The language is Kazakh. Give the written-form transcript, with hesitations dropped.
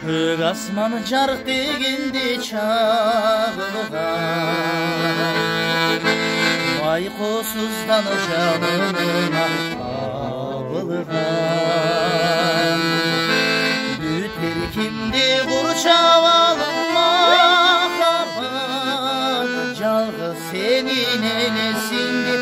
Көк асман жарық дегенде чағылған, байқосыздан жанына табылған. Өтер кемде құршап алынмаған, жалғыз сенен елесінде